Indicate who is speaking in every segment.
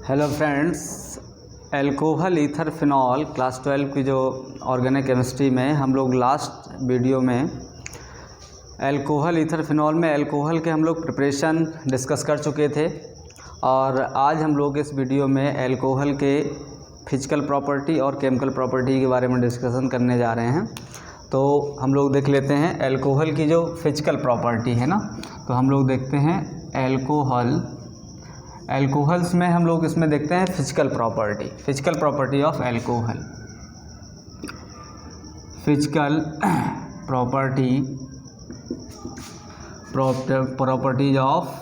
Speaker 1: Hello friends, alcohol ether phenol class 12 की जो organic chemistry में हम लोग लास्ट वीडियो में एल्कोहल ईथर फिनॉल में एल्कोहल के हम लोग प्रिपरेशन डिस्कस कर चुके थे और आज हम लोग इस वीडियो में एल्कोहल के फिजिकल प्रॉपर्टी और केमिकल प्रॉपर्टी के बारे में डिस्कशन करने जा रहे हैं। तो हम लोग देख लेते हैं एल्कोहल की जो फिजिकल प्रॉपर्टी है ना, तो हम लोग देखते हैं एल्कोहल्स में हम लोग इसमें देखते हैं physical property of alcohol. Physical properties of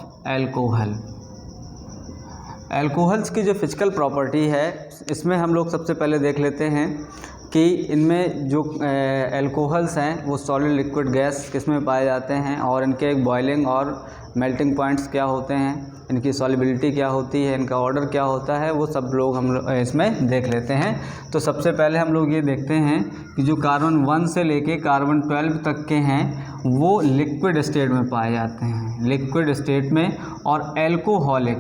Speaker 1: alcohols की जो फिजिकल प्रॉपर्टी है, इसमें हम लोग सबसे पहले देख लेते हैं कि इनमें जो एल्कोहल्स हैं वो सॉलिड लिक्विड गैस किसमें पाए जाते हैं और इनके बॉइलिंग और मेल्टिंग पॉइंट्स क्या होते हैं, इनकी सॉलिबिलिटी क्या होती है, इनका ऑर्डर क्या होता है, वो सब लोग हम लोग इसमें देख लेते हैं। तो सबसे पहले हम लोग ये देखते हैं कि जो कार्बन 1 से लेके कार्बन 12 तक के हैं वो लिक्विड स्टेट में पाए जाते हैं, लिक्विड स्टेट में। और एल्कोहलिक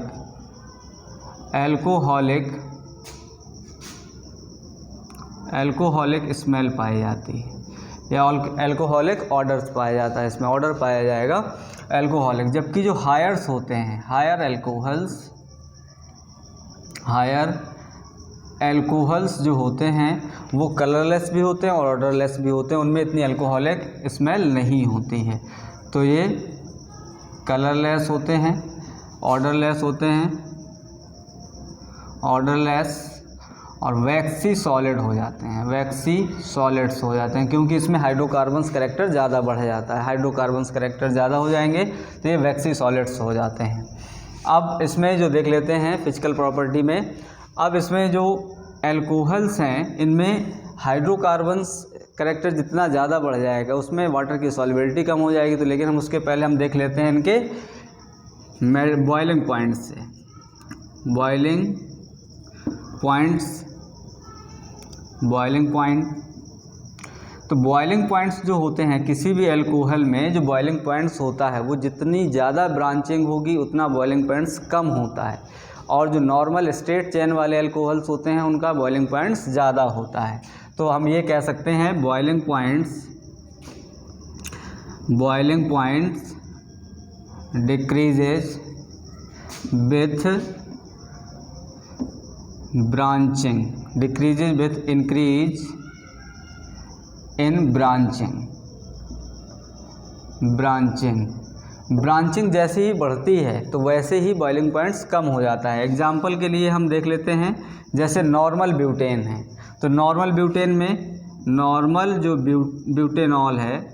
Speaker 1: स्मेल पाई जाती है या एल्कोहलिक ऑर्डर्स पाया जाता है, इसमें ऑर्डर पाया जाएगा एल्कोहलिक। जबकि जो हायर्स होते हैं, हायर एल्कोहल्स जो होते हैं वो कलरलेस भी होते हैं और ऑर्डरलेस भी होते हैं, उनमें इतनी एल्कोहलिक स्मेल नहीं होती है। तो ये कलरलेस होते हैं, ऑर्डरलेस होते हैं, और वैक्सी सॉलिड हो जाते हैं, वैक्सी सॉलिड्स हो जाते हैं, क्योंकि इसमें हाइड्रोकार्बन्स कैरेक्टर ज़्यादा बढ़ जाता है। हाइड्रोकार्बन्स कैरेक्टर ज़्यादा हो जाएंगे तो ये वैक्सी सॉलिड्स हो जाते हैं। अब इसमें जो देख लेते हैं फिजिकल प्रॉपर्टी में, अब इसमें जो एल्कोहल्स हैं इनमें हाइड्रोकार्बन्स कैरेक्टर जितना ज़्यादा बढ़ जाएगा उसमें वाटर की सॉलिबिलिटी कम हो जाएगी। तो लेकिन हम उसके पहले हम देख लेते हैं इनके बॉइलिंग पॉइंट्स से। बॉइलिंग पॉइंट, तो बॉइलिंग पॉइंट्स जो होते हैं किसी भी एल्कोहल में, जो बॉइलिंग पॉइंट्स होता है वो जितनी ज़्यादा ब्रांचिंग होगी उतना बॉइलिंग पॉइंट्स कम होता है, और जो नॉर्मल स्ट्रेट चेन वाले एल्कोहल्स होते हैं उनका बॉइलिंग पॉइंट्स ज़्यादा होता है। तो हम ये कह सकते हैं boiling points decreases with branching, decreases with increase in branching जैसे ही बढ़ती है तो वैसे ही बॉइलिंग पॉइंट्स कम हो जाता है। एग्जाम्पल के लिए हम देख लेते हैं, जैसे नॉर्मल ब्यूटेन है, तो नॉर्मल ब्यूटेन में नॉर्मल जो ब्यूटेनॉल है,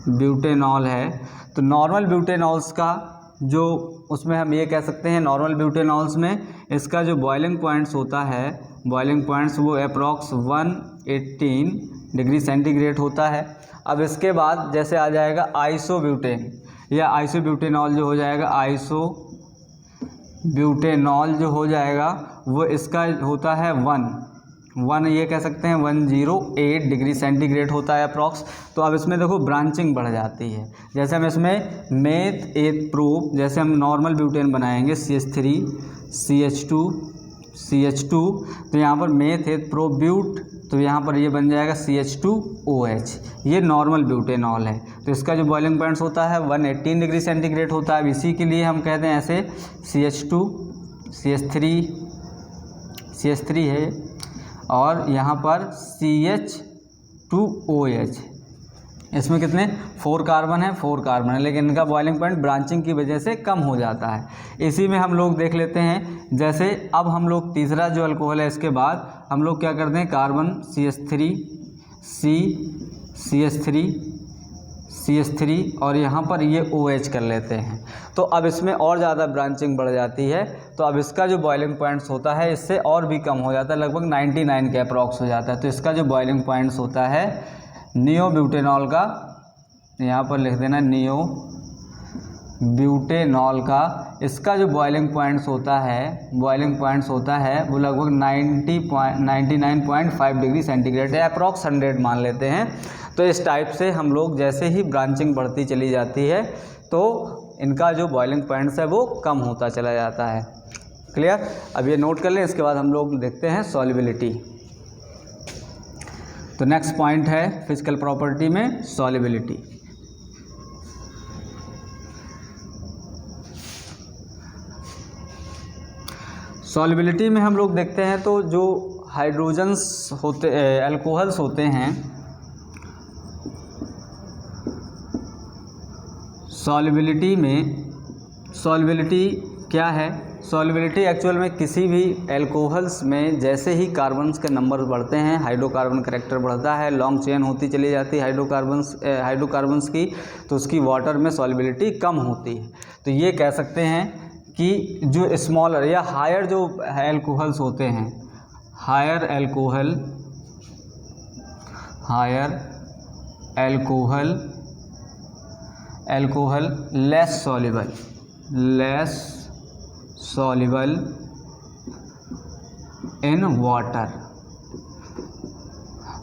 Speaker 1: ब्यूटेनॉल है, तो नॉर्मल ब्यूटेनॉल्स का जो उसमें हम ये कह सकते हैं नॉर्मल ब्यूटेनॉल्स में इसका जो बॉइलिंग पॉइंट्स होता है, बॉइलिंग पॉइंट्स वो अप्रॉक्स 118 डिग्री सेंटीग्रेड होता है। अब इसके बाद जैसे आ जाएगा आइसोब्यूटेन या आइसोब्यूटेनॉल जो हो जाएगा, आइसोब्यूटेनॉल जो हो जाएगा वो इसका होता है 1 ये कह सकते हैं 108 डिग्री सेंटीग्रेड होता है अप्रॉक्स। तो अब इसमें देखो ब्रांचिंग बढ़ जाती है। जैसे हम इसमें मेथ 8 प्रूफ, जैसे हम नॉर्मल ब्यूटेन बनाएंगे CH3 CH2, तो यहाँ पर मेथ 8 प्रो ब्यूट, तो यहाँ पर ये बन जाएगा CH2OH, ये नॉर्मल ब्यूटेनॉल है। तो इसका जो बॉइलिंग पॉइंट्स होता है 118 डिग्री सेंटीग्रेड होता है। इसी के लिए हम कहते हैं ऐसे CH3 है, और यहाँ पर CH2OH, इसमें कितने 4 कार्बन है, लेकिन इनका बॉइलिंग पॉइंट ब्रांचिंग की वजह से कम हो जाता है। इसी में हम लोग देख लेते हैं, जैसे अब हम लोग तीसरा जो अल्कोहल है इसके बाद हम लोग क्या करते हैं, कार्बन CH3 और यहाँ पर ये OH कर लेते हैं। तो अब इसमें और ज़्यादा ब्रांचिंग बढ़ जाती है, तो अब इसका जो बॉइलिंग पॉइंट्स होता है इससे और भी कम हो जाता है, लगभग 99 के अप्रॉक्स हो जाता है। तो इसका जो बॉइलिंग पॉइंट्स होता है नियो ब्यूटेनॉल का, यहाँ पर लिख देना नियो ब्यूटेनॉल का, इसका जो बॉइलिंग पॉइंट्स होता है वो लगभग 99.5 डिग्री सेंटीग्रेड है, अप्रॉक्स 100 मान लेते हैं। तो इस टाइप से हम लोग जैसे ही ब्रांचिंग बढ़ती चली जाती है तो इनका जो बॉइलिंग पॉइंट्स है वो कम होता चला जाता है। क्लियर? अब ये नोट कर लें, इसके बाद हम लोग देखते हैं सॉल्युबिलिटी। तो नेक्स्ट पॉइंट है फिजिकल प्रॉपर्टी में सॉल्युबिलिटी। सॉल्युबिलिटी में हम लोग देखते हैं तो जो हाइड्रोजन्स होते अल्कोहल्स होते हैं, सॉल्युबिलिटी में सॉल्युबिलिटी क्या है? सॉल्युबिलिटी एक्चुअल में किसी भी एल्कोहल्स में जैसे ही कार्बन्स के नंबर बढ़ते हैं, हाइड्रोकार्बन करैक्टर बढ़ता है, लॉन्ग चेन होती चली जाती है हाइड्रोकार्बन्स की, तो उसकी वाटर में सॉल्युबिलिटी कम होती है। तो ये कह सकते हैं कि जो स्मॉलर या हायर जो एल्कोहल्स होते हैं, higher alcohol less soluble in water,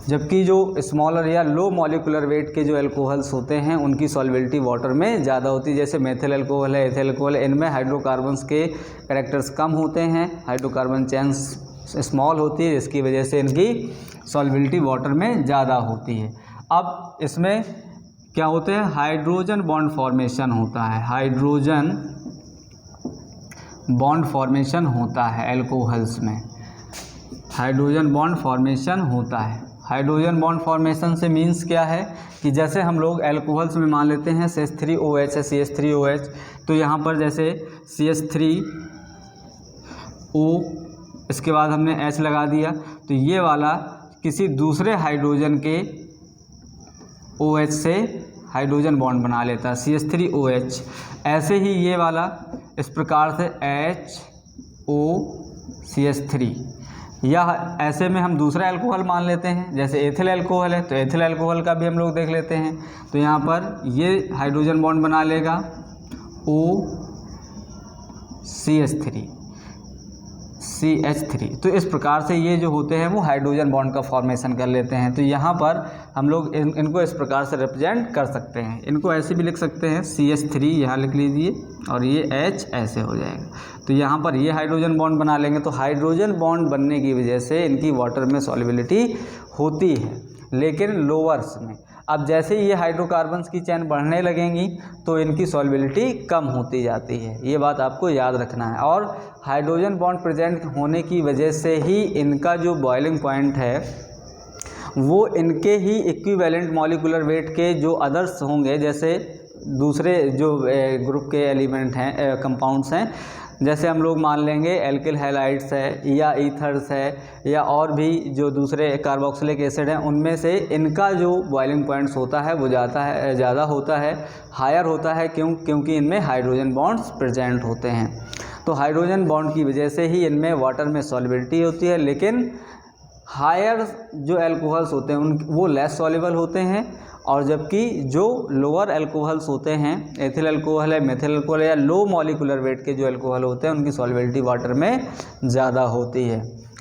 Speaker 1: जबकि जो स्मॉलर या लो मॉलिक्यूलर वेट के जो एल्कोहल्स होते हैं उनकी सॉल्युबिलिटी वाटर में ज़्यादा होती है। जैसे मेथिल अल्कोहल है, एथिल अल्कोहल है, इनमें हाइड्रोकार्बन्स के कैरेक्टर्स कम होते हैं, हाइड्रोकार्बन चेन्स स्मॉल होती है, जिसकी वजह से इनकी सॉल्युबिलिटी वाटर में ज़्यादा होती है। अब इसमें क्या होते हैं? हाइड्रोजन बॉन्ड फॉर्मेशन होता है, हाइड्रोजन बॉन्ड फॉर्मेशन होता है एल्कोहल्स में, हाइड्रोजन बॉन्ड फॉर्मेशन होता है। हाइड्रोजन बॉन्ड फॉर्मेशन से मीन्स क्या है कि जैसे हम लोग एल्कोहल्स में मान लेते हैं CH3OH है, CH3OH, तो यहाँ पर जैसे CH3O, इसके बाद हमने H लगा दिया, तो ये वाला किसी दूसरे हाइड्रोजन के OH से हाइड्रोजन बॉन्ड बना लेता है, CH3OH। ऐसे ही ये वाला इस प्रकार से HOCH3, या ऐसे में हम दूसरा अल्कोहल मान लेते हैं, जैसे एथिल अल्कोहल है, तो एथिल अल्कोहल का भी हम लोग देख लेते हैं। तो यहाँ पर ये हाइड्रोजन बॉन्ड बना लेगा CH3, तो इस प्रकार से ये जो होते हैं वो हाइड्रोजन बॉन्ड का फॉर्मेशन कर लेते हैं। तो यहाँ पर हम लोग इनको इस प्रकार से रिप्रेजेंट कर सकते हैं। इनको ऐसे भी लिख सकते हैं, CH3 यहाँ लिख लीजिए और ये H ऐसे हो जाएगा। तो यहाँ पर ये हाइड्रोजन बॉन्ड बना लेंगे, तो हाइड्रोजन बॉन्ड बनने की वजह से इनकी वाटर में सॉल्युबिलिटी होती है, लेकिन लोअर्स में। अब जैसे ही ये हाइड्रोकार्बन्स की चेन बढ़ने लगेंगी तो इनकी सॉल्युबिलिटी कम होती जाती है, ये बात आपको याद रखना है। और हाइड्रोजन बॉन्ड प्रेजेंट होने की वजह से ही इनका जो बॉइलिंग पॉइंट है वो इनके ही इक्विवेलेंट मॉलिक्यूलर वेट के जो अदर्स होंगे, जैसे दूसरे जो ग्रुप के एलिमेंट हैं, कंपाउंड्स हैं, जैसे हम लोग मान लेंगे एल्किल हैलाइड्स है या ईथर्स है या और भी जो दूसरे कार्बोक्सिलिक एसिड हैं, उनमें से इनका जो बॉइलिंग पॉइंट्स होता है वो ज़्यादा होता है, हायर होता है। क्योंकि इनमें हाइड्रोजन बॉन्ड्स प्रेजेंट होते हैं। तो हाइड्रोजन बॉन्ड की वजह से ही इनमें वाटर में सॉल्युबिलिटी होती है, लेकिन हायर जो एल्कोहल्स होते हैं वो लेस सॉल्युबल होते हैं, और जबकि जो लोअर एल्कोहल्स होते हैं, एथिल अल्कोहल है, मेथिल अल्कोहल है, या लो मॉलिक्यूलर वेट के जो एल्कोहल होते हैं उनकी सॉल्युबिलिटी वाटर में ज़्यादा होती है।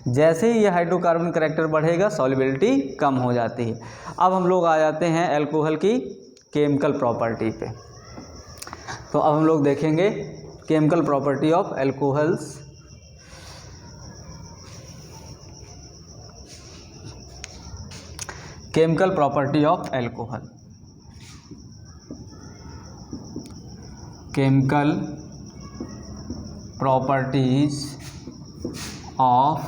Speaker 1: जैसे ही ये हाइड्रोकार्बन करैक्टर बढ़ेगा सॉल्युबिलिटी कम हो जाती है। अब हम लोग आ जाते हैं एल्कोहल की केमिकल प्रॉपर्टी पे। तो अब हम लोग देखेंगे chemical property of alcohols. Chemical property of alcohol, chemical properties of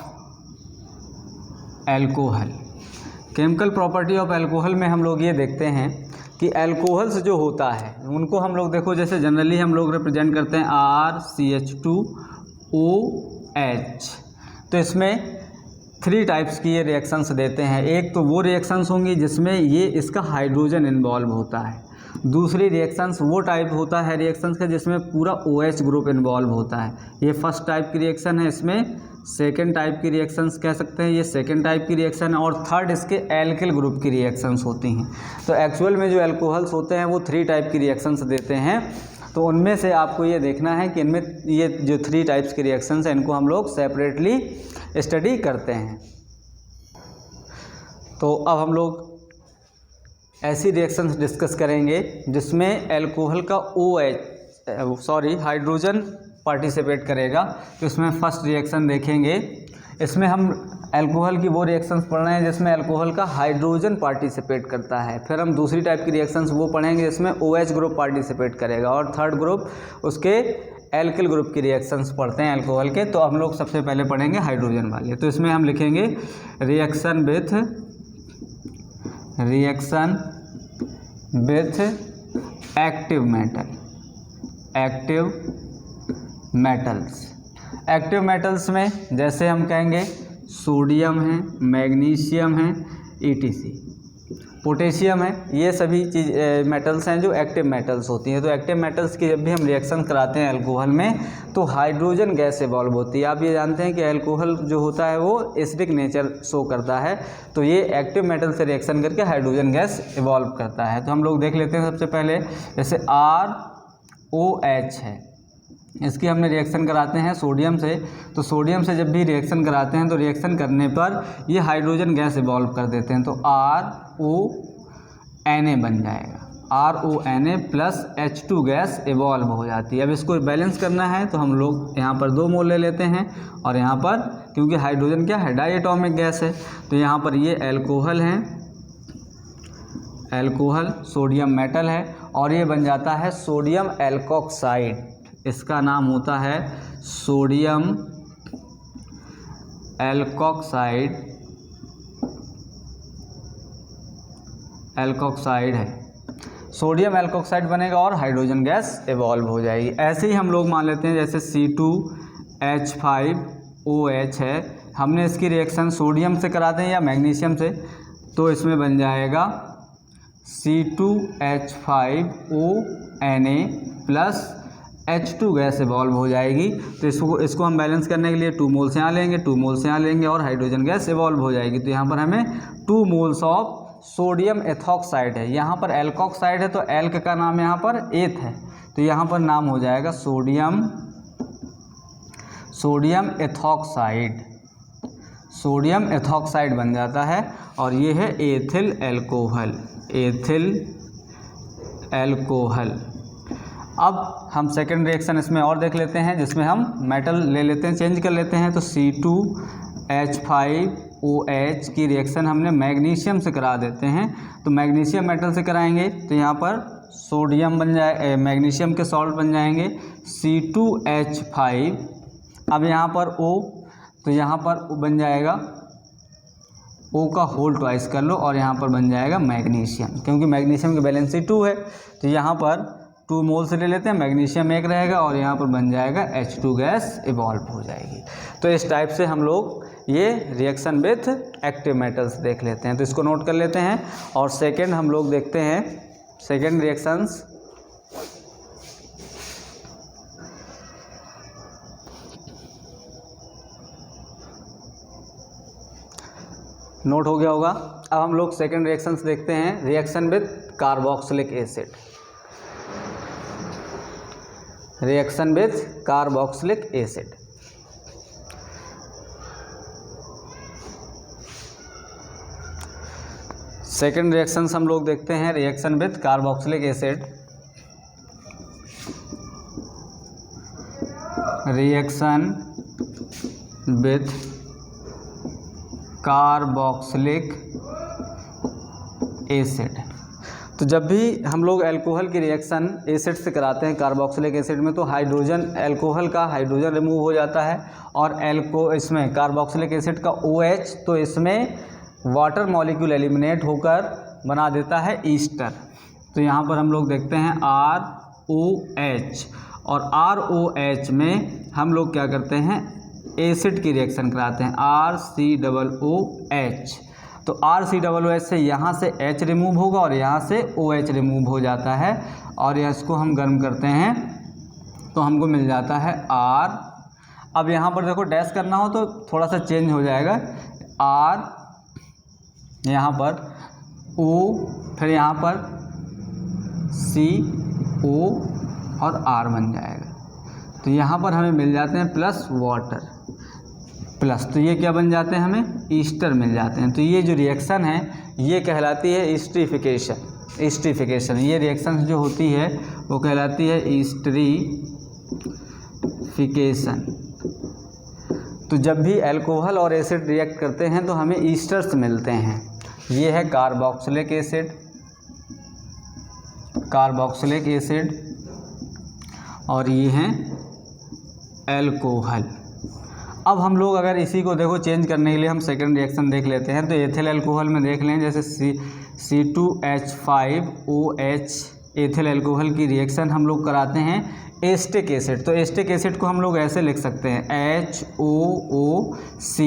Speaker 1: alcohol. Chemical property of alcohol में हम लोग ये देखते हैं कि एल्कोहल्स जो होता है उनको हम लोग देखो, जैसे जनरली हम लोग रिप्रेजेंट करते हैं RCH2OH। तो इसमें 3 टाइप्स की ये रिएक्शंस देते हैं। एक तो वो रिएक्शंस होंगी जिसमें ये इसका हाइड्रोजन इन्वॉल्व होता है। दूसरी रिएक्शंस वो टाइप होता है रिएक्शंस का जिसमें पूरा OH ग्रुप इन्वॉल्व होता है, ये फर्स्ट टाइप की रिएक्शन है। इसमें सेकेंड टाइप की रिएक्शंस कह सकते हैं, ये सेकेंड टाइप की रिएक्शन है। और थर्ड इसके एल्किल ग्रुप की रिएक्शंस होती हैं। तो एक्चुअल में जो एल्कोहल्स होते हैं वो 3 टाइप की रिएक्शंस देते हैं। तो उनमें से आपको ये देखना है कि इनमें ये जो 3 टाइप्स की रिएक्शंस हैं इनको हम लोग सेपरेटली स्टडी करते हैं। तो अब हम लोग ऐसी रिएक्शंस डिस्कस करेंगे जिसमें एल्कोहल का OH हाइड्रोजन पार्टिसिपेट करेगा। तो इसमें फर्स्ट रिएक्शन देखेंगे, इसमें हम अल्कोहल की वो रिएक्शंस पढ़ रहे हैं जिसमें अल्कोहल का हाइड्रोजन पार्टिसिपेट करता है। फिर हम दूसरी टाइप की रिएक्शंस वो पढ़ेंगे जिसमें OH ग्रुप पार्टिसिपेट करेगा, और थर्ड ग्रुप उसके एल्किल ग्रुप की रिएक्शंस पढ़ते हैं अल्कोहल के। तो हम लोग सबसे पहले पढ़ेंगे हाइड्रोजन वाले। तो इसमें हम लिखेंगे रिएक्शन विथ एक्टिव मेटल्स में जैसे हम कहेंगे सोडियम है, मैग्नीशियम है, ETC, पोटेशियम है, ये सभी चीज़ मेटल्स हैं जो एक्टिव मेटल्स होती हैं। तो एक्टिव मेटल्स की जब भी हम रिएक्शन कराते हैं अल्कोहल में तो हाइड्रोजन गैस इवॉल्व होती है। आप ये जानते हैं कि अल्कोहल जो होता है वो एसिडिक नेचर शो करता है, तो ये एक्टिव मेटल से रिएक्शन करके हाइड्रोजन गैस इवॉल्व करता है। तो हम लोग देख लेते हैं सबसे पहले, जैसे ROH है, इसकी हमने रिएक्शन कराते हैं सोडियम से। तो सोडियम से जब भी रिएक्शन कराते हैं तो रिएक्शन करने पर ये हाइड्रोजन गैस इवॉल्व कर देते हैं, तो RONA बन जाएगा, RONA plus H2 gas evolve हो जाती है। अब इसको बैलेंस करना है तो हम लोग यहाँ पर 2 मोल ले लेते हैं, और यहाँ पर क्योंकि हाइड्रोजन क्या है, डायटोमिक गैस है, तो यहाँ पर ये अल्कोहल है, अल्कोहल सोडियम मेटल है, और ये बन जाता है सोडियम एल्कोक्साइड। इसका नाम होता है सोडियम एल्कोक्साइड है, सोडियम एल्कोक्साइड बनेगा और हाइड्रोजन गैस इवॉल्व हो जाएगी। ऐसे ही हम लोग मान लेते हैं जैसे C2H5OH है, हमने इसकी रिएक्शन सोडियम से कराते हैं या मैग्नीशियम से, तो इसमें बन जाएगा C2H5ONA plus H2 gas evolve हो जाएगी। तो इसको हम बैलेंस करने के लिए 2 मोल से यहाँ लेंगे, 2 मोल से यहाँ लेंगे, और हाइड्रोजन गैस इवॉल्व हो जाएगी। तो यहाँ पर हमें 2 मोल्स ऑफ सोडियम एथॉक्साइड है, यहाँ पर एल्कोक्साइड है तो एल्क का नाम यहाँ पर एथ है, तो यहाँ पर नाम हो जाएगा सोडियम एथॉक्साइड बन जाता है, और ये है एथिल एल्कोहल। अब हम सेकेंड रिएक्शन इसमें और देख लेते हैं जिसमें हम मेटल ले लेते हैं, चेंज कर लेते हैं। तो C2H5OH की रिएक्शन हमने मैग्नीशियम से करा देते हैं, तो मैग्नीशियम मेटल से कराएंगे तो यहाँ पर सोडियम बन जाए, मैग्नीशियम के सॉल्ट बन जाएंगे C2H5। अब यहाँ पर O, तो यहाँ पर बन जाएगा O का होल ट्वाइस कर लो, और यहाँ पर बन जाएगा मैग्नीशियम, क्योंकि मैग्नीशियम की वैलेंसी 2 है, तो यहाँ पर 2 मोल से ले लेते हैं, मैग्नीशियम 1 रहेगा, और यहाँ पर बन जाएगा H2 गैस इवॉल्व हो जाएगी। तो इस टाइप से हम लोग ये रिएक्शन विथ एक्टिव मेटल्स देख लेते हैं, तो इसको नोट कर लेते हैं। और सेकेंड हम लोग देखते हैं, सेकेंड रिएक्शंस नोट हो गया होगा। अब हम लोग सेकेंड रिएक्शंस देखते हैं, reaction with carboxylic acid, reaction with carboxylic acid. Second reactions हम लोग देखते हैं, reaction with carboxylic acid, reaction with carboxylic acid. तो जब भी हम लोग अल्कोहल की रिएक्शन एसिड से कराते हैं कार्बोक्सिलिक एसिड में, तो हाइड्रोजन, अल्कोहल का हाइड्रोजन रिमूव हो जाता है, और इसमें कार्बोक्सिलिक एसिड का OH, तो इसमें वाटर मॉलिक्यूल एलिमिनेट होकर बना देता है ईस्टर। तो यहाँ पर हम लोग देखते हैं ROH, और ROH में हम लोग क्या करते हैं, एसिड की रिएक्शन कराते हैं RCOOH। तो RCOOH से यहाँ से H रिमूव होगा और यहाँ से OH रिमूव हो जाता है, और इसको हम गर्म करते हैं तो हमको मिल जाता है R। अब यहाँ पर देखो डैश करना हो तो थोड़ा सा चेंज हो जाएगा, R, यहाँ पर O, फिर यहाँ पर CO और R बन जाएगा। तो यहाँ पर हमें मिल जाते हैं प्लस वाटर प्लस, तो ये क्या बन जाते हैं, हमें ईस्टर मिल जाते हैं। तो ये जो रिएक्शन है ये कहलाती है ईस्टरिफिकेशन। एस्टरिफिकेशन। ये रिएक्शन जो होती है वो कहलाती है एस्टरिफिकेशन। तो जब भी अल्कोहल और एसिड रिएक्ट करते हैं तो हमें ईस्टर्स मिलते हैं। ये है कार्बोक्सिलिक एसिड, कार्बोक्सिलिक एसिड, और ये हैं अल्कोहल। अब हम लोग अगर इसी को देखो चेंज करने के लिए हम सेकेंड रिएक्शन देख लेते हैं। तो एथिल अल्कोहल में देख लें, जैसे C2H5OH एथिल अल्कोहल की रिएक्शन हम लोग कराते हैं एस्टिक एसिड। तो एस्टिक एसिड को हम लोग ऐसे लिख सकते हैं HOOC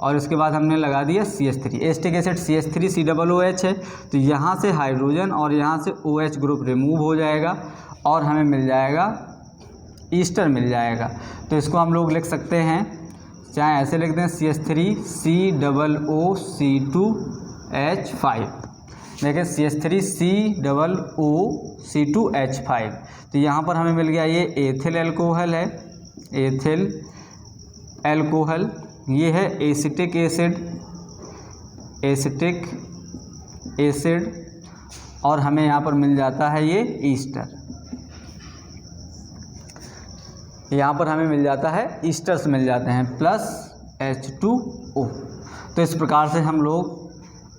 Speaker 1: और उसके बाद हमने लगा दिया CH3। एस्टिक एसिड CH3COOH है, तो यहाँ से हाइड्रोजन और यहाँ से OH ग्रुप रिमूव हो जाएगा और हमें मिल जाएगा ईस्टर मिल जाएगा। तो इसको हम लोग लिख सकते हैं, चाहे ऐसे लिख दें CH3COOC2H5। देखिए CH3COOC2H5। तो यहाँ पर हमें मिल गया ये एथिल अल्कोहल है, एथिल अल्कोहल। ये है एसिटिक एसिड, एसिटिक एसिड, और हमें यहाँ पर मिल जाता है ये ईस्टर। यहाँ पर हमें मिल जाता है ईस्टर्स मिल जाते हैं प्लस H2O। तो इस प्रकार से हम लोग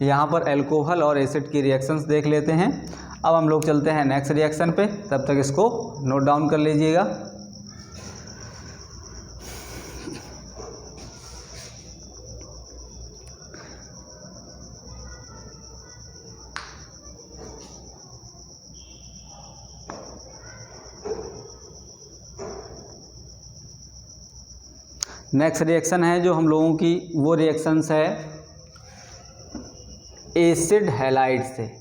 Speaker 1: यहाँ पर अल्कोहल और एसिड की रिएक्शंस देख लेते हैं। अब हम लोग चलते हैं नेक्स्ट रिएक्शन पे, तब तक इसको नोट डाउन कर लीजिएगा। नेक्स्ट रिएक्शन है जो हम लोगों की, वो रिएक्शंस है एसिड हैलाइड से।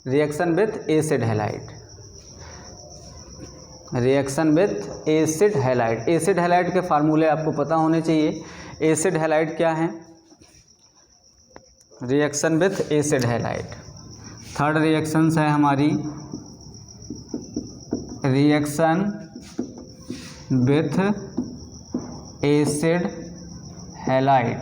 Speaker 1: Reaction with acid halide, reaction with acid halide. Acid halide के फार्मूले आपको पता होने चाहिए। एसिड हैलाइड क्या है? Reaction with acid halide. Third reactions है हमारी reaction with acid halide.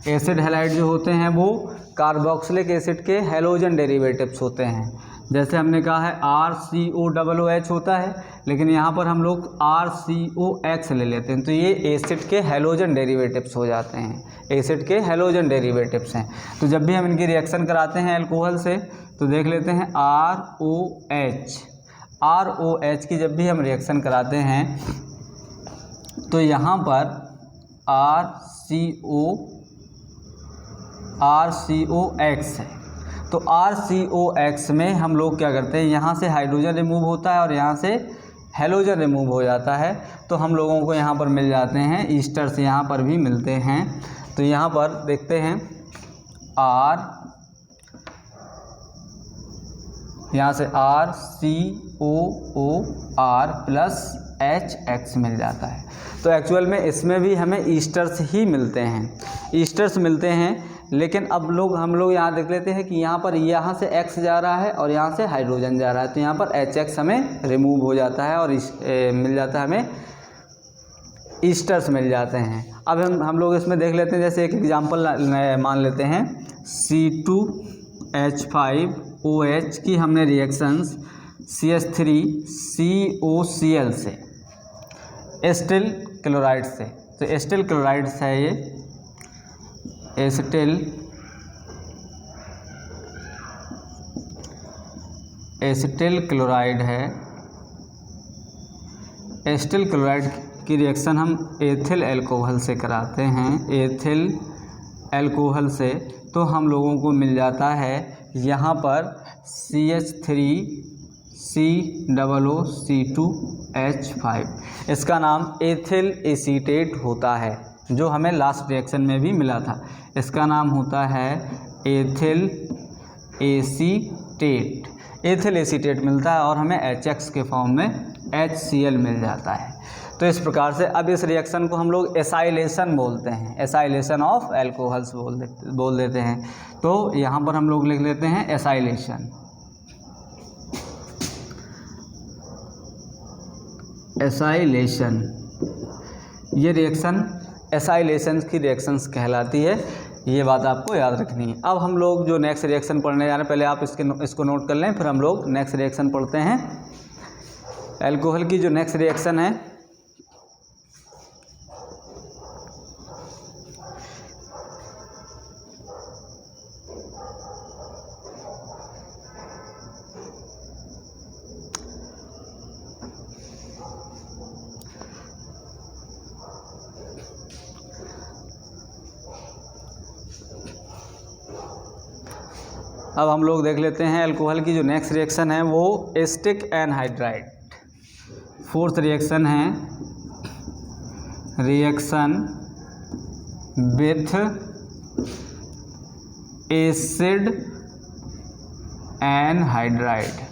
Speaker 1: Acid halide जो होते हैं वो कार्बोक्सिलिक एसिड के हैलोजन डेरिवेटिव्स होते हैं। जैसे हमने कहा है RCOOH होता है, लेकिन यहाँ पर हम लोग RCOX ले लेते हैं, तो ये एसिड के हैलोजन डेरिवेटिव्स हो जाते हैं, एसिड के हैलोजन डेरिवेटिव्स हैं। तो जब भी हम इनकी रिएक्शन कराते हैं अल्कोहल से तो देख लेते हैं ROH की जब भी हम रिएक्शन कराते हैं तो यहाँ पर RCOX है। तो RCOX में हम लोग क्या करते हैं, यहाँ से हाइड्रोजन रिमूव होता है और यहाँ से हैलोजन रिमूव हो जाता है, तो हम लोगों को यहाँ पर मिल जाते हैं ईस्टर्स, यहाँ पर भी मिलते हैं। तो यहाँ पर देखते हैं यहाँ से RCOOR प्लस HX मिल जाता है। तो एक्चुअल में इसमें भी हमें ईस्टर्स ही मिलते हैं, ईस्टर्स मिलते हैं। लेकिन अब हम लोग यहाँ देख लेते हैं कि यहाँ से X जा रहा है और यहाँ से हाइड्रोजन जा रहा है, तो यहाँ पर HX हमें रिमूव हो जाता है और मिल जाता है, हमें ईस्टर्स मिल जाते हैं। अब हम लोग इसमें देख लेते हैं, जैसे एक एग्जांपल मान लेते हैं C2H5OH की हमने रिएक्शंस CH3COCl से एसिटिल क्लोराइड से। तो एसिटिल क्लोराइड है ये, एसिटिल क्लोराइड है। एसिटिल क्लोराइड की रिएक्शन हम एथिल अल्कोहल से कराते हैं, एथिल अल्कोहल से। तो हम लोगों को मिल जाता है यहाँ पर CH3COOC2H5। इसका नाम एथिल एसीटेट होता है, जो हमें लास्ट रिएक्शन में भी मिला था। इसका नाम होता है एथिल एसीटेट। एथिल एसीटेट मिलता है और हमें HX के फॉर्म में HCl मिल जाता है। तो इस प्रकार से अब इस रिएक्शन को हम लोग एसाइलेशन बोलते हैं, एसाइलेशन ऑफ अल्कोहल्स बोल देते हैं। तो यहाँ पर हम लोग लिख लेते हैं एसाइलेशन। एसाइलेशन ये रिएक्शन एसाइलेशन की रिएक्शंस कहलाती है। ये बात आपको याद रखनी है। अब हम लोग जो नेक्स्ट रिएक्शन पढ़ने जा रहे हैं, पहले आप इसको नोट कर लें, फिर हम लोग नेक्स्ट रिएक्शन पढ़ते हैं। अल्कोहल की जो नेक्स्ट रिएक्शन है अब हम लोग देख लेते हैं अल्कोहल की जो नेक्स्ट रिएक्शन है वो एसिटिक एनहाइड्राइड। फोर्थ रिएक्शन है reaction with acid anhydride.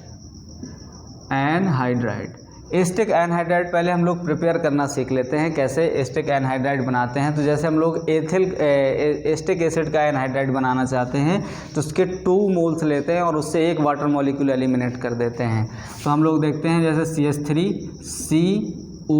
Speaker 1: Acetic anhydride पहले हम लोग प्रिपेयर करना सीख लेते हैं, कैसे एसिटिक एनहाइड्राइड बनाते हैं। तो जैसे हम लोग एसिटिक एसिड का एनहाइड्राइड बनाना चाहते हैं तो उसके 2 मोल्स लेते हैं और उससे एक वाटर मॉलिक्यूल एलिमिनेट कर देते हैं। तो हम लोग देखते हैं जैसे CH3 COO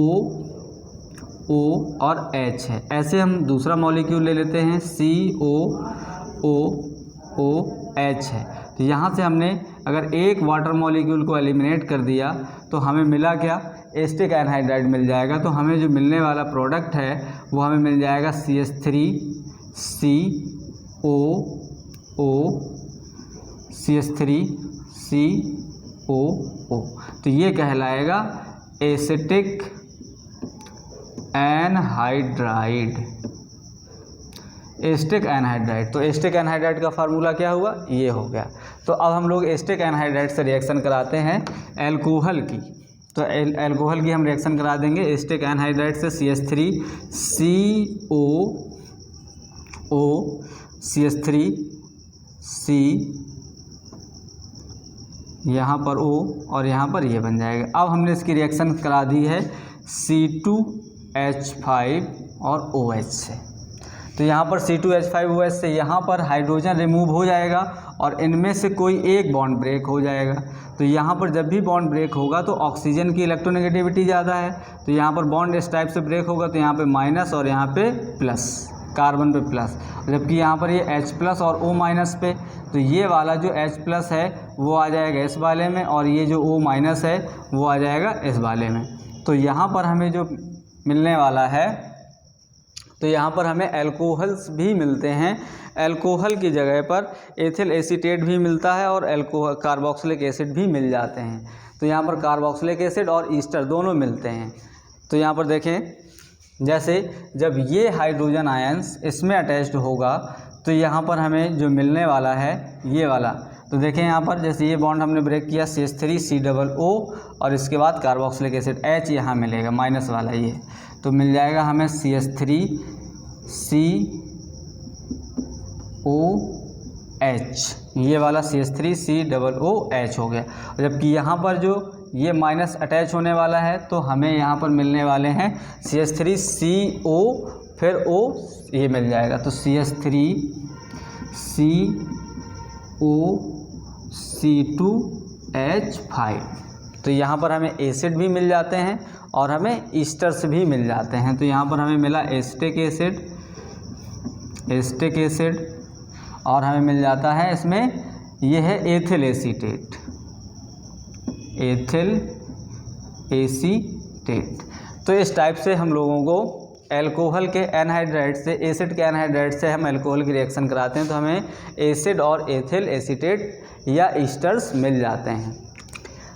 Speaker 1: और H है, ऐसे हम दूसरा मॉलिक्यूल ले लेते हैं COOH है। तो यहाँ से हमने अगर एक वाटर मॉलिक्यूल को एलिमिनेट कर दिया तो हमें मिला क्या, एसिटिक एनहाइड्राइड मिल जाएगा। तो हमें जो मिलने वाला प्रोडक्ट है वो हमें मिल जाएगा CH3 COO CH3 COO। तो ये कहलाएगा एसिटिक एनहाइड्राइड। एसिटिक एनहाइड्राइड, तो एसिटिक एनहाइड्राइड का फार्मूला क्या हुआ, ये हो गया। तो अब हम लोग एसिटिक एनहाइड्राइड से रिएक्शन कराते हैं अल्कोहल की। तो अल्कोहल की हम रिएक्शन करा देंगे एसिटिक एनहाइड्राइड से CH3 COO CH3 C, यहाँ पर O और यहाँ पर ये बन जाएगा। अब हमने इसकी रिएक्शन करा दी है C2H5 और OH से। तो यहाँ पर C2H5OH से यहाँ पर हाइड्रोजन रिमूव हो जाएगा और इनमें से कोई एक बॉन्ड ब्रेक हो जाएगा। तो यहाँ पर जब भी बॉन्ड ब्रेक होगा तो ऑक्सीजन की इलेक्ट्रोनेगेटिविटी ज़्यादा है, तो यहाँ पर बॉन्ड इस टाइप से ब्रेक होगा, तो यहाँ पे माइनस और यहाँ पे प्लस, कार्बन पे प्लस, जबकि यहाँ पर ये H प्लस और O माइनस पे। तो ये वाला जो H प्लस है वो आ जाएगा इस वाले में और ये जो O माइनस है वो आ जाएगा इस वाले में। तो यहाँ पर हमें जो मिलने वाला है, तो यहाँ पर हमें अल्कोहल्स भी मिलते हैं। अल्कोहल की जगह पर एथिल एसीटेट भी मिलता है और कार्बोक्सिलिक एसिड भी मिल जाते हैं। तो यहाँ पर कार्बोक्सिलिक एसिड और ईस्टर दोनों मिलते हैं। तो यहाँ पर देखें, जैसे जब ये हाइड्रोजन आयंस इसमें अटैच्ड होगा तो यहाँ पर हमें जो मिलने वाला है ये वाला, तो देखें यहाँ पर जैसे ये बॉन्ड हमने ब्रेक किया CH3 COO और इसके बाद कार्बोक्सिलिक एसिड H यहाँ मिलेगा माइनस वाला ये, तो मिल जाएगा हमें CH3 COH, ये वाला CH3 COOH हो गया। जबकि यहाँ पर जो ये माइनस अटैच होने वाला है तो हमें यहाँ पर मिलने वाले हैं CH3 CO फिर O ये मिल जाएगा, तो CH3 COC2H5। तो यहाँ पर हमें एसिड भी मिल जाते हैं और हमें ईस्टर्स भी मिल जाते हैं। तो यहाँ पर हमें मिला एसिटिक एसिड और हमें मिल जाता है इसमें ये है एथिल एसीटेट। तो इस टाइप से हम लोगों को अल्कोहल के एनहाइड्राइड से, एसिड के एनहाइड्राइड से हम अल्कोहल की रिएक्शन कराते हैं तो हमें एसिड और एथिल एसीटेट या ईस्टर्स मिल जाते हैं।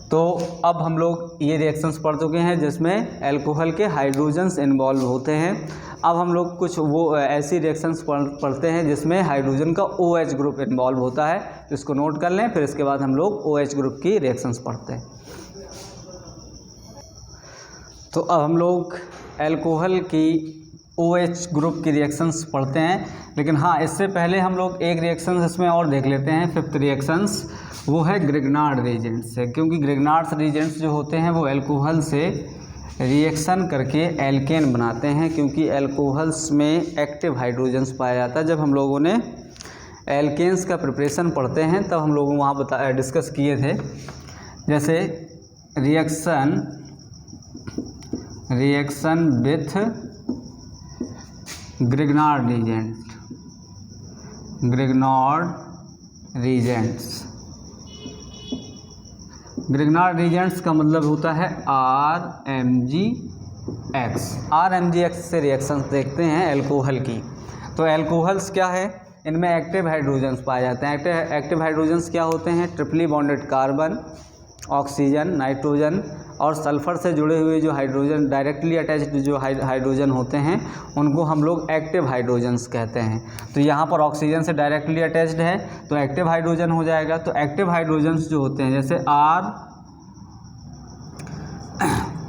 Speaker 1: तो अब हम लोग ये रिएक्शंस पढ़ चुके हैं जिसमें अल्कोहल के हाइड्रोजन्स इन्वॉल्व होते हैं। अब हम लोग कुछ वो ऐसी रिएक्शंस पढ़ते हैं जिसमें हाइड्रोजन का OH ग्रुप इन्वॉल्व होता है, तो इसको नोट कर लें। फिर इसके बाद हम लोग OH ग्रुप की रिएक्शंस पढ़ते हैं। तो अब हम लोग अल्कोहल की OH ग्रुप की रिएक्शंस पढ़ते हैं, लेकिन हाँ इससे पहले हम लोग एक रिएक्शंस इसमें और देख लेते हैं, 5th रिएक्शंस, वो है ग्रिग्नार्ड रिएजेंट्स से। क्योंकि ग्रिग्नार्ड रिएजेंट्स जो होते हैं वो अल्कोहल से रिएक्शन करके एल्केन बनाते हैं, क्योंकि अल्कोहल्स में एक्टिव हाइड्रोजन्स पाया जाता है। जब हम लोगों ने एल्केन्स का प्रिपरेशन पढ़ते हैं तब हम लोग वहाँ डिस्कस किए थे, जैसे reaction with Grignard reagent, Grignard reagents. Grignard reagents का मतलब होता है RMGX। RMGX से रिएक्शंस देखते हैं एल्कोहल की। तो एल्कोहल्स क्या है, इनमें एक्टिव हाइड्रोजन्स पाए जाते हैं। एक्टिव हाइड्रोजन्स क्या होते हैं, ट्रिपली बॉन्डेड कार्बन, ऑक्सीजन, नाइट्रोजन और सल्फर से जुड़े हुए जो हाइड्रोजन डायरेक्टली अटैच्ड जो हाइड्रोजन होते हैं उनको हम लोग एक्टिव हाइड्रोजन्स कहते हैं। तो यहाँ पर ऑक्सीजन से डायरेक्टली अटैच्ड है तो एक्टिव हाइड्रोजन हो जाएगा। तो एक्टिव हाइड्रोजन्स जो होते हैं जैसे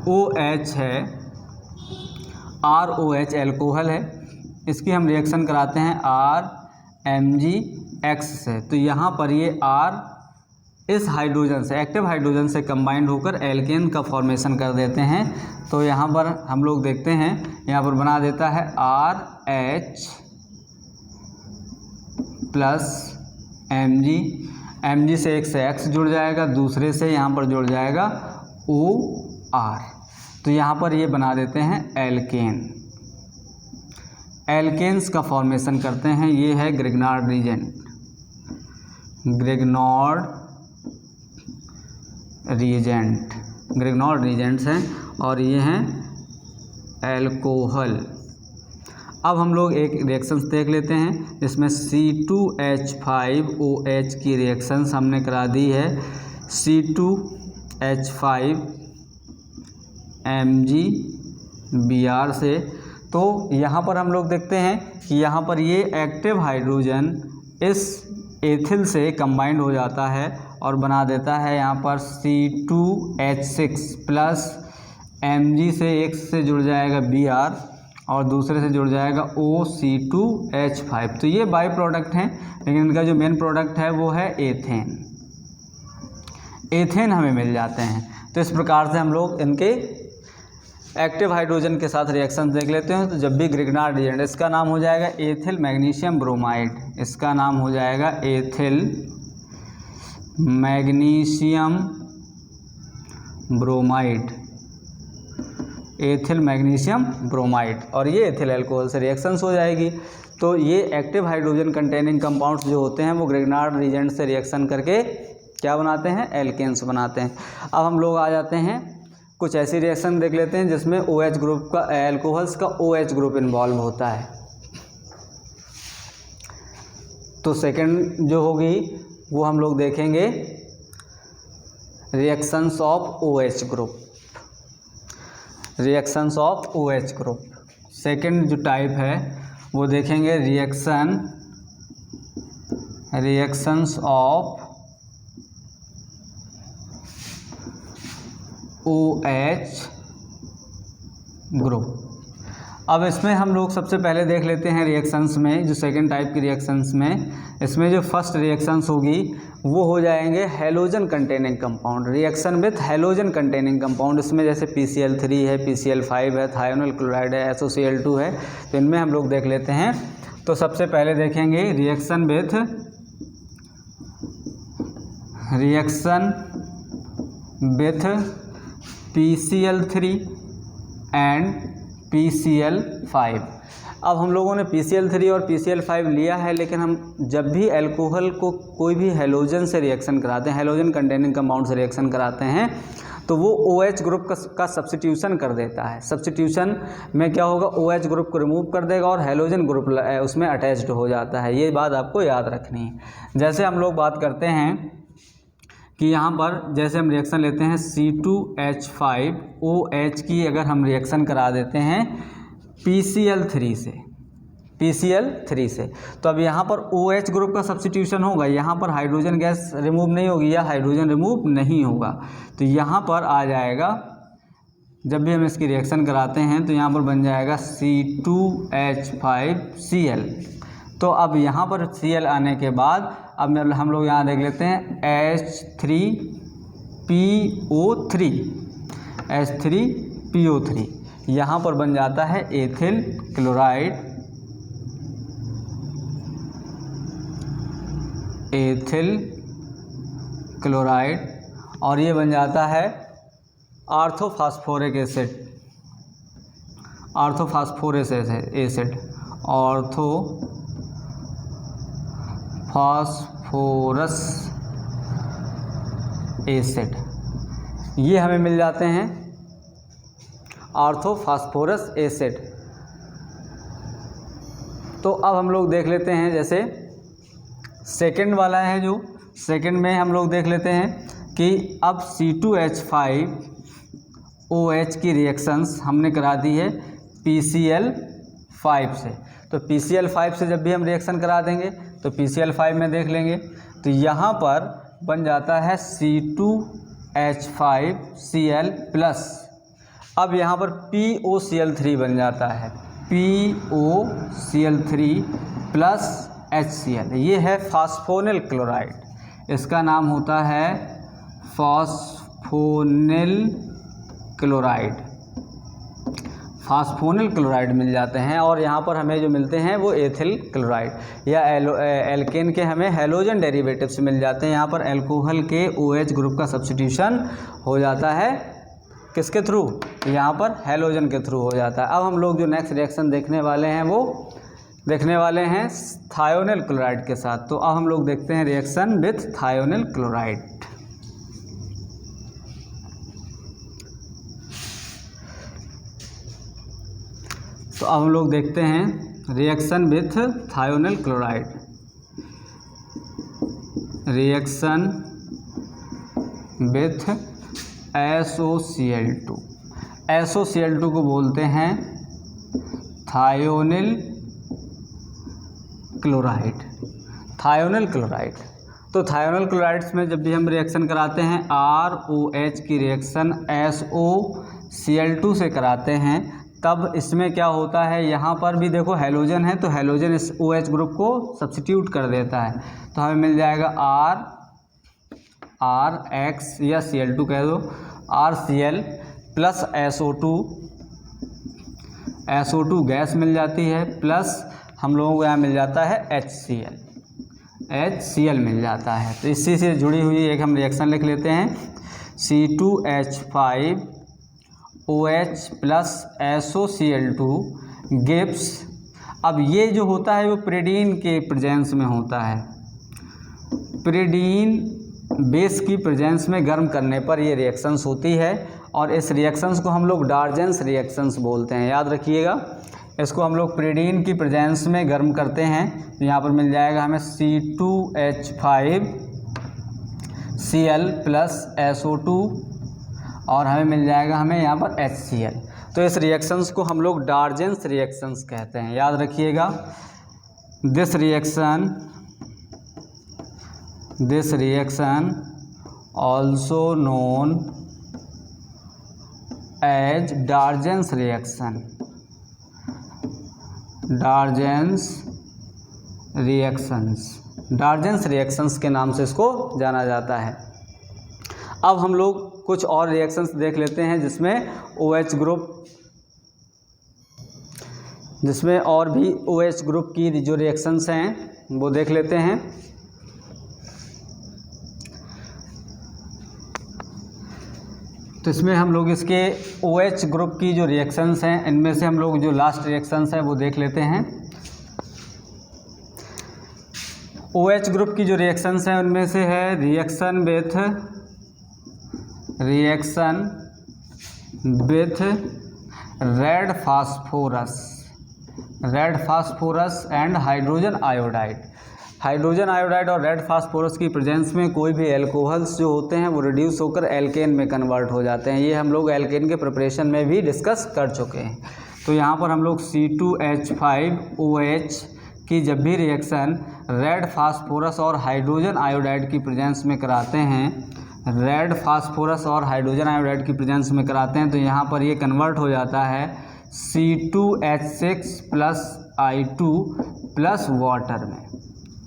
Speaker 1: ROH है, ROH एल्कोहल है, इसकी हम रिएक्शन कराते हैं RMGX से। तो यहाँ पर ये R इस हाइड्रोजन से, एक्टिव हाइड्रोजन से कंबाइंड होकर एल्केन का फॉर्मेशन कर देते हैं। तो यहाँ पर हम लोग देखते हैं, यहाँ पर बना देता है RH प्लस Mg से एक से X जुड़ जाएगा, दूसरे से यहाँ पर जुड़ जाएगा OR। तो यहाँ पर ये बना देते हैं एल्केन। एल्केन्स का फॉर्मेशन करते हैं। ये है ग्रिग्नॉर्ड रीजेंट, ग्रिग्नॉर्ड रीजेंट्स हैं और ये हैं एल्कोहल। अब हम लोग एक रिएक्शंस देख लेते हैं जिसमें C2H5OH की रिएक्शंस हमने करा दी है C2H5MgBr से। तो यहाँ पर हम लोग देखते हैं कि यहाँ पर ये एक्टिव हाइड्रोजन इस एथिल से कंबाइंड हो जाता है और बना देता है यहाँ पर C2H6 प्लस Mg से एक से जुड़ जाएगा Br और दूसरे से जुड़ जाएगा OC2H5। तो ये बाई प्रोडक्ट हैं, लेकिन इनका जो मेन प्रोडक्ट है वो है एथेन। एथेन हमें मिल जाते हैं। तो इस प्रकार से हम लोग इनके एक्टिव हाइड्रोजन के साथ रिएक्शन देख लेते हैं। तो जब भी ग्रिग्नॉर्ड रीजेंट, इसका नाम हो जाएगा एथिल मैग्नीशियम ब्रोमाइड, इसका नाम हो जाएगा ethyl magnesium bromide, ethyl magnesium bromide, और ये एथिल अल्कोहल से रिएक्शंस हो जाएगी। तो ये एक्टिव हाइड्रोजन कंटेनिंग कंपाउंड्स जो होते हैं वो ग्रिग्नॉर्ड रीजेंट से रिएक्शन करके क्या बनाते हैं, एल्केन्स बनाते हैं। अब हम लोग आ जाते हैं कुछ ऐसी रिएक्शन देख लेते हैं जिसमें OH ग्रुप का, एल्कोहल्स का OH ग्रुप इन्वॉल्व होता है। तो सेकंड जो होगी वो हम लोग देखेंगे reactions of OH group, reactions of OH group. Second जो टाइप है वो देखेंगे रिएक्शंस ऑफ OH ग्रुप। अब इसमें हम लोग सबसे पहले देख लेते हैं रिएक्शंस में, जो सेकंड टाइप की रिएक्शंस में, इसमें जो फर्स्ट रिएक्शंस होगी वो हो जाएंगे halogen containing compound, reaction with halogen containing compound. इसमें जैसे PCl3 है, PCl5 है, थायोनिल क्लोराइड है, SOCl2 है। तो इनमें हम लोग देख लेते हैं। तो सबसे पहले देखेंगे reaction with PCl3 and PCl5। अब हम लोगों ने PCl3 और PCl5 लिया है, लेकिन हम जब भी अल्कोहल को कोई भी हैलोजन से रिएक्शन कराते हैं, हैलोजन कंटेनिंग कंपाउंड से रिएक्शन कराते हैं, तो वो OH ग्रुप का सब्स्टिट्यूशन कर देता है। सब्स्टिट्यूशन में क्या होगा, OH ग्रुप को रिमूव कर देगा और हैलोजन ग्रुप उसमें अटैच्ड हो जाता है। ये बात आपको याद रखनी है। जैसे हम लोग बात करते हैं कि यहाँ पर जैसे हम रिएक्शन लेते हैं C2H5OH की, अगर हम रिएक्शन करा देते हैं PCl3 से, तो अब यहाँ पर OH ग्रुप का सब्स्टिट्यूशन होगा, यहाँ पर हाइड्रोजन गैस रिमूव नहीं होगी या हाइड्रोजन रिमूव नहीं होगा। तो यहाँ पर आ जाएगा, जब भी हम इसकी रिएक्शन कराते हैं तो यहाँ पर बन जाएगा C2H5Cl। तो अब यहाँ पर Cl आने के बाद अब हम लोग यहाँ देख लेते हैं H3PO3, यहाँ पर बन जाता है एथिल क्लोराइड, और ये बन जाता है orthophosphoric acid, orthophosphorous acid, phosphorus acid, ये हमें मिल जाते हैं ऑर्थोफॉस्फोरस एसिड। तो अब हम लोग देख लेते हैं, जैसे सेकंड वाला है, जो सेकंड में हम लोग देख लेते हैं कि अब C2H5OH की रिएक्शंस हमने करा दी है PCl5 से। तो PCl5 से जब भी हम रिएक्शन करा देंगे तो PCl5 में देख लेंगे, तो यहाँ पर बन जाता है C2H5Cl प्लस, अब यहाँ पर POCl3 बन जाता है, POCl3 प्लस HCl, ये है फास्फोनिल क्लोराइड, इसका नाम होता है फास्फोनिल क्लोराइड। फास्फोनिल क्लोराइड मिल जाते हैं, और यहाँ पर हमें जो मिलते हैं वो एथिल क्लोराइड या एल्केन के हमें हैलोजन डेरिवेटिव्स मिल जाते हैं। यहाँ पर एल्कोहल के OH ग्रुप का सब्स्टिट्यूशन हो जाता है किसके थ्रू, यहाँ पर हैलोजन के थ्रू हो जाता है। अब हम लोग जो नेक्स्ट रिएक्शन देखने वाले हैं वो देखने वाले हैं थायोनिल क्लोराइड के साथ। तो अब हम लोग देखते हैं रिएक्शन विथ थायोनिल क्लोराइड। तो अब हम लोग देखते हैं reaction with thionyl chloride. Reaction with SOCl2, SOCl2 को बोलते हैं थायोनिल क्लोराइड, थायोनिल क्लोराइड। तो थायोनिल क्लोराइड्स में जब भी हम रिएक्शन कराते हैं ROH की रिएक्शन SOCl2 से कराते हैं, तब इसमें क्या होता है, यहाँ पर भी देखो हैलोजन है, तो हैलोजन इस OH ग्रुप को सब्स्टिट्यूट कर देता है, तो हमें मिल जाएगा RX या Cl2 कह दो, RCl प्लस SO2 गैस मिल जाती है, प्लस हम लोगों को यहाँ मिल जाता है HCl मिल जाता है। तो इसी से जुड़ी हुई एक हम रिएक्शन लिख लेते हैं, C2H5OH प्लस SOCl2 गिव्स, अब ये जो होता है वो प्रीडीन के प्रेजेंस में होता है, प्रीडीन बेस की प्रेजेंस में गर्म करने पर ये रिएक्शंस होती है, और इस रिएक्शंस को हम लोग डार्जेंस रिएक्शंस बोलते हैं, याद रखिएगा। इसको हम लोग प्रीडीन की प्रेजेंस में गर्म करते हैं, तो यहाँ पर मिल जाएगा हमें C2H5Cl प्लस SO2, और हमें मिल जाएगा हमें यहाँ पर HCl। तो इस रिएक्शंस को हम लोग डार्जेंस रिएक्शंस कहते हैं, याद रखिएगा। This reaction also known as Darzens reaction, Darzens reactions के नाम से इसको जाना जाता है। अब हम लोग कुछ और रिएक्शंस देख लेते हैं जिसमें और भी OH ग्रुप की जो रिएक्शंस हैं वो देख लेते हैं। तो इसमें हम लोग इसके OH ग्रुप की जो रिएक्शंस हैं, इनमें से हम लोग जो लास्ट रिएक्शंस हैं वो देख लेते हैं। OH ग्रुप की जो रिएक्शंस हैं उनमें से है reaction with red phosphorus and hydrogen iodide. Hydrogen iodide और रेड फास्फोरस की प्रेजेंस में कोई भी एल्कोहल्स जो होते हैं वो रिड्यूस होकर एल्केन में कन्वर्ट हो जाते हैं। ये हम लोग एल्केन के प्रिपरेशन में भी डिस्कस कर चुके हैं। तो यहाँ पर हम लोग C2H5OH की जब भी रिएक्शन रेड फास्फोरस और हाइड्रोजन आयोडाइड की प्रेजेंस में कराते हैं, रेड फास्फोरस और हाइड्रोजन आयोडाइड की प्रेजेंस में कराते हैं, तो यहाँ पर ये कन्वर्ट हो जाता है C2H6 plus I2 plus water में।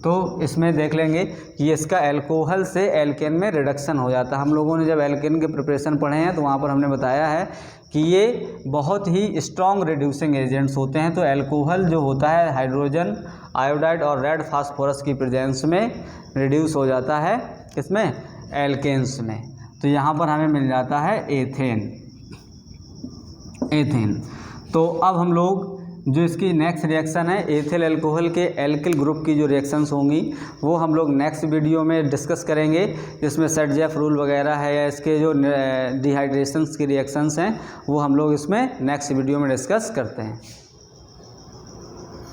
Speaker 1: तो इसमें देख लेंगे कि इसका एल्कोहल से एल्केन में रिडक्शन हो जाता है। हम लोगों ने जब एल्केन के प्रिपरेशन पढ़े हैं तो वहाँ पर हमने बताया है कि ये बहुत ही स्ट्रॉन्ग रिड्यूसिंग एजेंट्स होते हैं। तो एल्कोहल जो होता है हाइड्रोजन आयोडाइड और रेड फास्फोरस की प्रेजेंस में रिड्यूस हो जाता है, किसमें, एल्केन्स में। तो यहाँ पर हमें मिल जाता है एथेन। तो अब हम लोग जो इसकी नेक्स्ट रिएक्शन है एथिल अल्कोहल के एल्किल ग्रुप की जो रिएक्शंस होंगी वो हम लोग नेक्स्ट वीडियो में डिस्कस करेंगे। इसमें सेट-जेफ रूल वगैरह है या इसके जो डिहाइड्रेशंस की रिएक्शंस हैं वो हम लोग इसमें नेक्स्ट वीडियो में डिस्कस करते हैं।